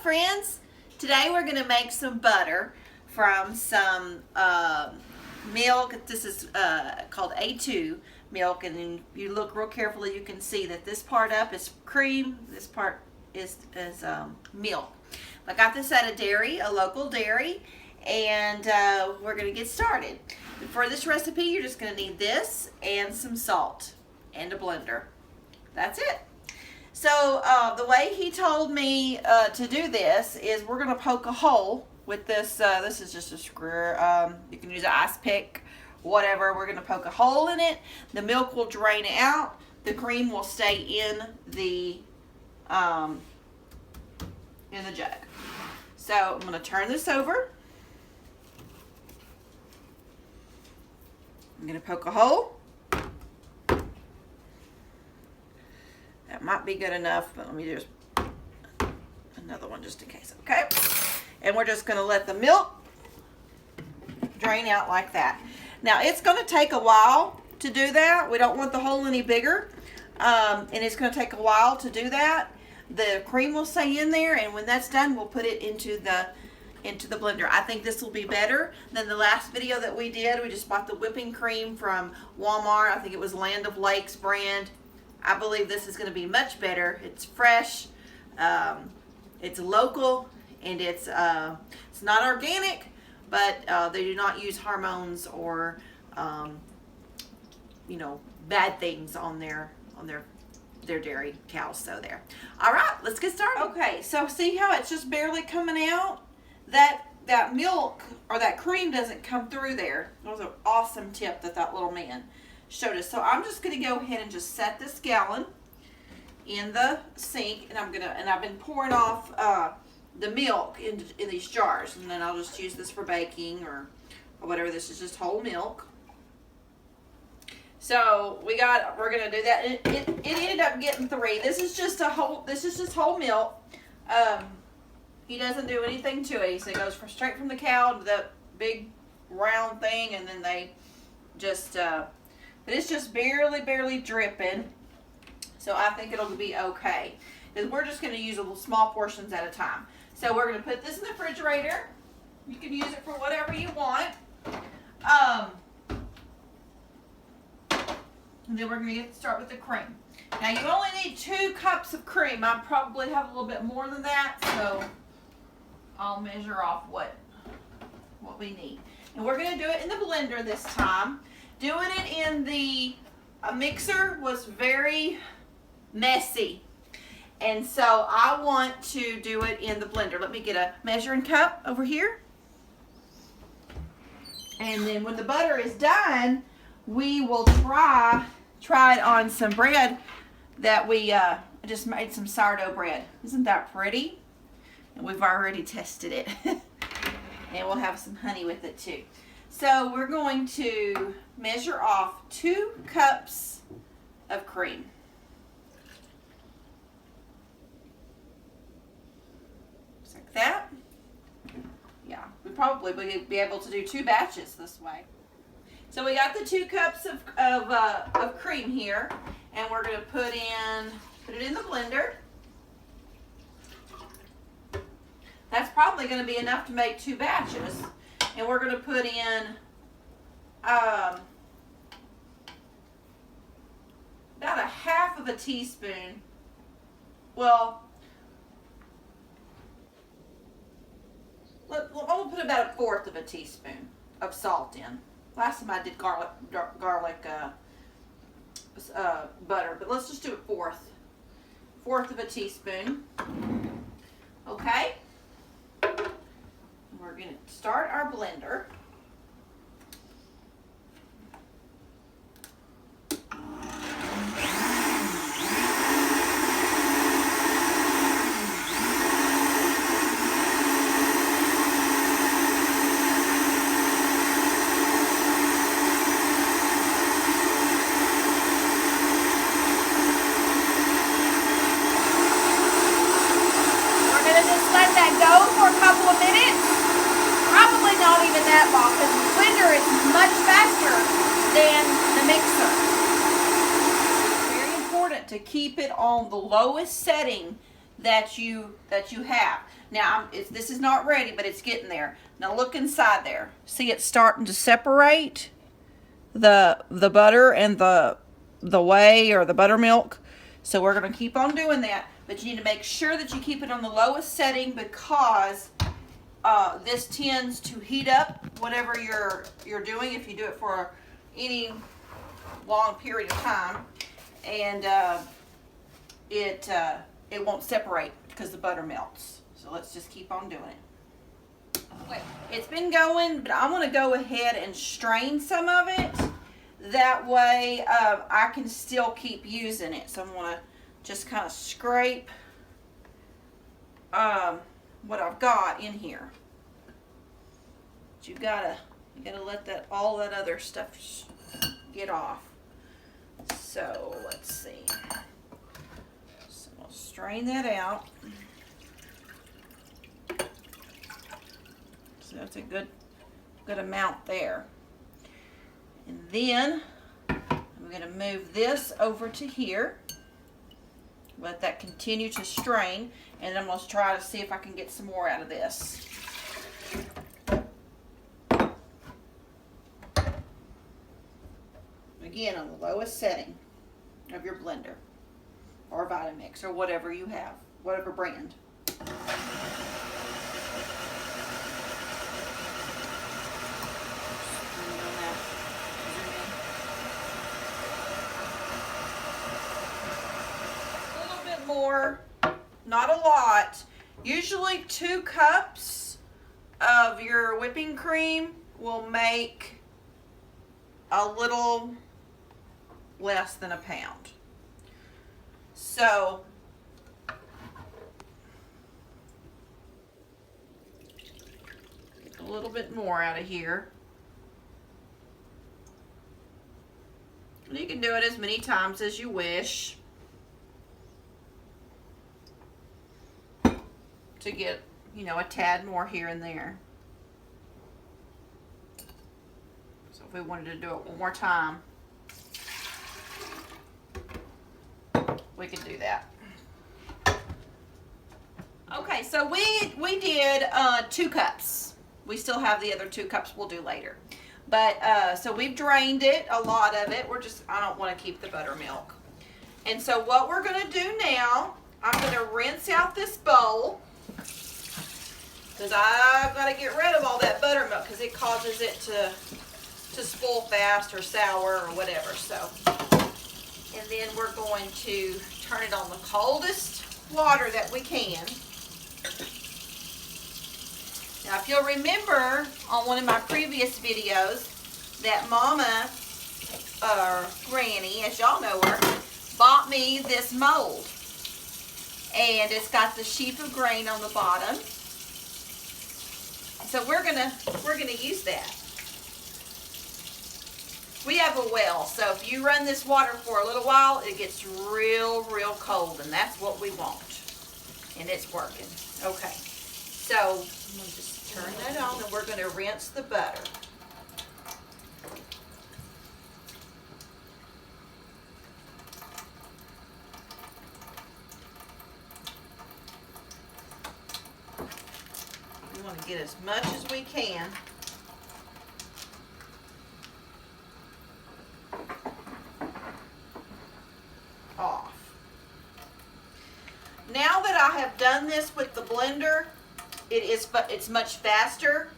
Hello friends! Today we're going to make some butter from some milk. This is called A2 milk, and then you look real carefully, you can see that this part up is cream, this part is milk. I got this at a dairy, a local dairy, and we're going to get started. For this recipe you're just going to need this and some salt and a blender. That's it. So the way he told me to do this is we're going to poke a hole with this. This is just a screw. You can use an ice pick, whatever. We're going to poke a hole in it. The milk will drain out. The cream will stay in the jug. So I'm going to turn this over. I'm going to poke a hole. That might be good enough, but let me do another one just in case, okay? And we're just going to let the milk drain out like that. Now, it's going to take a while to do that. We don't want the hole any bigger, and it's going to take a while to do that. The cream will stay in there, and when that's done, we'll put it into the blender. I think this will be better than the last video that we did. We just bought the whipping cream from Walmart. I think it was Land of Lakes brand. I believe this is going to be much better. It's fresh, it's local, and it's not organic, but they do not use hormones or bad things on their dairy cows. So there. All right, let's get started. Okay, so see how it's just barely coming out? That milk or that cream doesn't come through there. That was an awesome tip that little man showed us. So I'm just going to go ahead and just set this gallon in the sink, and I've been pouring off the milk in these jars, and then I'll just use this for baking or whatever. This is just whole milk. So we're going to do that. It ended up getting 3. This is just whole milk. He doesn't do anything to it. He goes straight from the cow to the big round thing, and then they just but it's just barely dripping, so I think it'll be okay. Because we're just going to use little small portions at a time. So we're going to put this in the refrigerator. You can use it for whatever you want. And then we're going to start with the cream. Now you only need 2 cups of cream. I probably have a little bit more than that, so I'll measure off what we need. And we're going to do it in the blender this time. Doing it in the mixer was very messy, and so I want to do it in the blender. Let me get a measuring cup over here, and then when the butter is done, we will try it on some bread that we just made, some sourdough bread. Isn't that pretty? And we've already tested it. And we'll have some honey with it too. So we're going to measure off 2 cups of cream. Just like that. Yeah, we probably would be able to do 2 batches this way. So we got the 2 cups of cream here, and we're going to put it in the blender. That's probably going to be enough to make 2 batches. And we're going to put in about a half of a teaspoon. Well, I'm going to put about a 1/4 of a teaspoon of salt in. Last time I did garlic butter, but let's just do a 1/4 of a teaspoon. Okay. We're going to start our blender. We're going to just let that go for a couple of minutes. Probably not even that long, because the blender is much faster than the mixer. It's very important to keep it on the lowest setting that you have. Now, this is not ready, but it's getting there. Now look inside there. See, it's starting to separate the butter and the whey or the buttermilk. So we're going to keep on doing that, but you need to make sure that you keep it on the lowest setting, because this tends to heat up whatever you're doing if you do it for any long period of time, and it won't separate because the butter melts. So let's just keep on doing it. It's been going, but I want to go ahead and strain some of it. That way I can still keep using it. So I'm going to just kind of scrape what I've got in here. But you gotta let all that other stuff get off. So let's see. So I'll strain that out. So that's a good amount there. And then I'm going to move this over to here. Let that continue to strain, and I'm going to try to see if I can get some more out of this. Again, on the lowest setting of your blender or Vitamix or whatever you have, whatever brand. More, not a lot. Usually 2 cups of your whipping cream will make a little less than a pound. So get a little bit more out of here. And you can do it as many times as you wish to get, a tad more here and there. So if we wanted to do it one more time, we could do that. Okay, so we did 2 cups. We still have the other 2 cups we'll do later. But so we've drained it, a lot of it. I don't want to keep the buttermilk. And so what we're going to do now, I'm going to rinse out this bowl, because I've got to get rid of all that buttermilk because it causes it to spoil fast or sour or whatever. So, and then we're going to turn it on the coldest water that we can. Now, if you'll remember on one of my previous videos that Mama, or Granny, as y'all know her, bought me this mold. And it's got the sheaf of grain on the bottom. So we're gonna use that. We have a well, so if you run this water for a little while, it gets real cold, and that's what we want. And it's working. Okay, so I'm gonna just turn that on, and we're gonna rinse the butter. We want to get as much as we can. Off. Now that I have done this with the blender, it's much faster.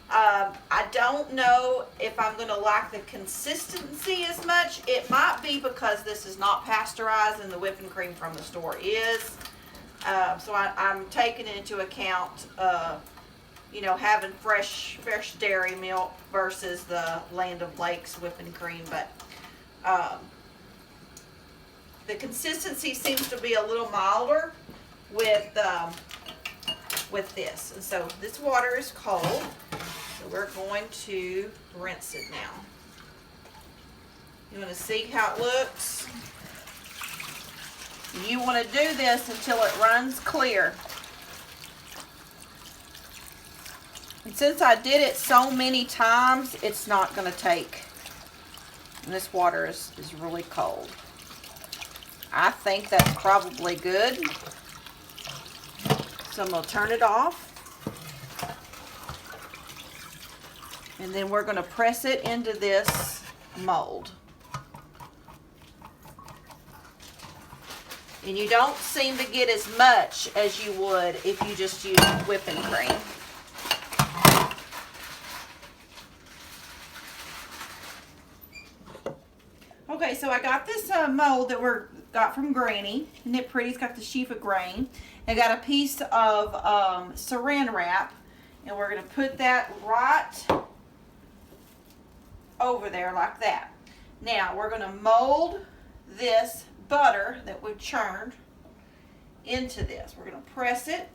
I don't know if I'm going to like the consistency as much. It might be because this is not pasteurized and the whipping cream from the store is. So I'm taking into account, having fresh dairy milk versus the Land O'Lakes whipping cream. But the consistency seems to be a little milder with this. And so this water is cold. So we're going to rinse it now. You want to see how it looks? You want to do this until it runs clear. And since I did it so many times, it's not going to take. And this water is really cold. I think that's probably good. So I'm going to turn it off. And then we're going to press it into this mold. And you don't seem to get as much as you would if you just use whipping cream. Okay, so I got this mold that we got from Granny. Isn't it pretty? It's got the sheaf of grain. I got a piece of saran wrap, and we're going to put that right over there like that. Now we're going to mold this butter that we've churned into this. We're going to press it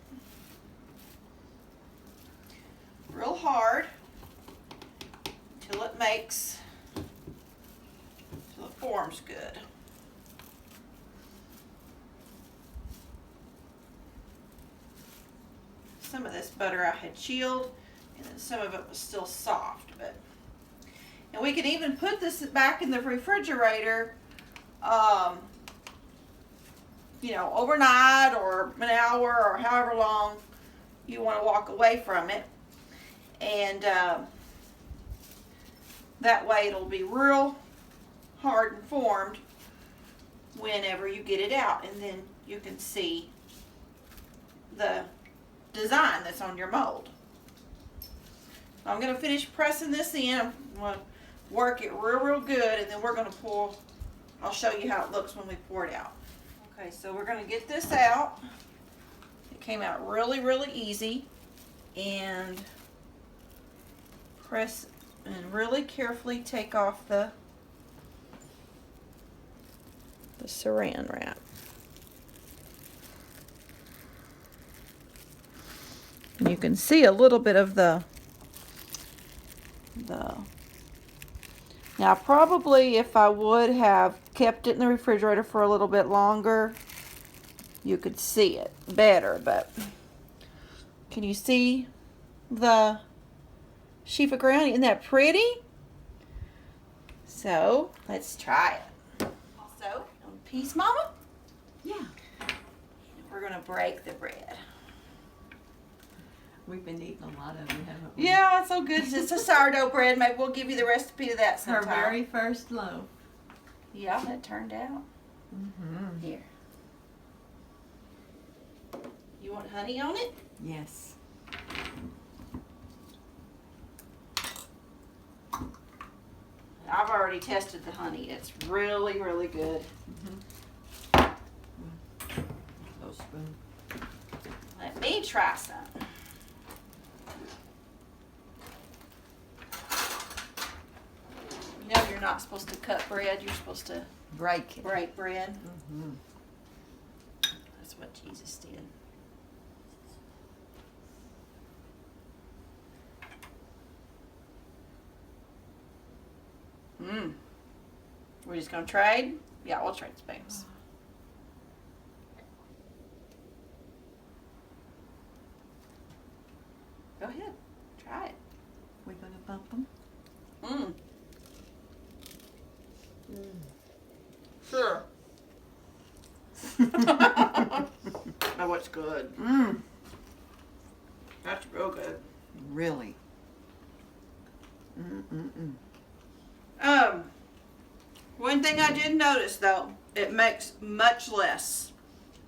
real hard until it forms good. Some of this butter I had chilled, and then some of it was still soft. And we can even put this back in the refrigerator, you know, overnight or an hour or however long you want to walk away from it. And that way it'll be real hard and formed whenever you get it out. And then you can see the design that's on your mold. I'm going to finish pressing this in. I'm going to work it real good, and then we're going to pour. I'll show you how it looks when we pour it out. Okay, so we're going to get this out. It came out really easy. And press and really carefully take off the saran wrap. And you can see a little bit of the now probably if I would have kept it in the refrigerator for a little bit longer, you could see it better. But can you see the sheaf of ground? Isn't that pretty? So let's try it. Also, peace, Mama? Yeah. We're gonna break the bread. We've been eating a lot of it, haven't we? Yeah, it's so good. It's a sourdough bread. Maybe we'll give you the recipe of that Her sometime. very first loaf. Yeah, that turned out. Mm-hmm. Here. You want honey on it? Yes. I've already tested the honey. It's really good. Mm-hmm. Little spoon. Let me try some. You know you're not supposed to cut bread. You're supposed to Break it. break bread. Mm-hmm. That's what Jesus did. We're just gonna trade? Yeah, we'll trade spoons. Go ahead, try it. We're gonna bump them. Sure. Oh, it's good. That's real good. Really. Mm-mm-mm. One thing I did notice though, it makes much less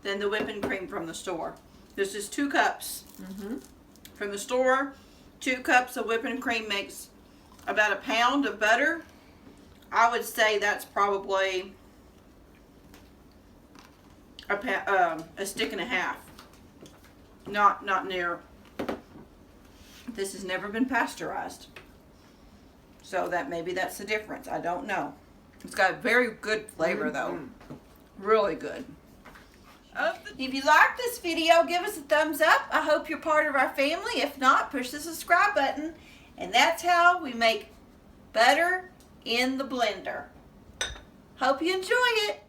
than the whipping cream from the store. This is 2 cups. Mm-hmm. From the store, 2 cups of whipping cream makes about 1 pound of butter. I would say that's probably a stick and a half. Not near. This has never been pasteurized. So that maybe that's the difference. I don't know. It's got a very good flavor though. Really good. If you like this video, give us a thumbs up. I hope you're part of our family. If not, push the subscribe button. And that's how we make butter in the blender. Hope you enjoy it.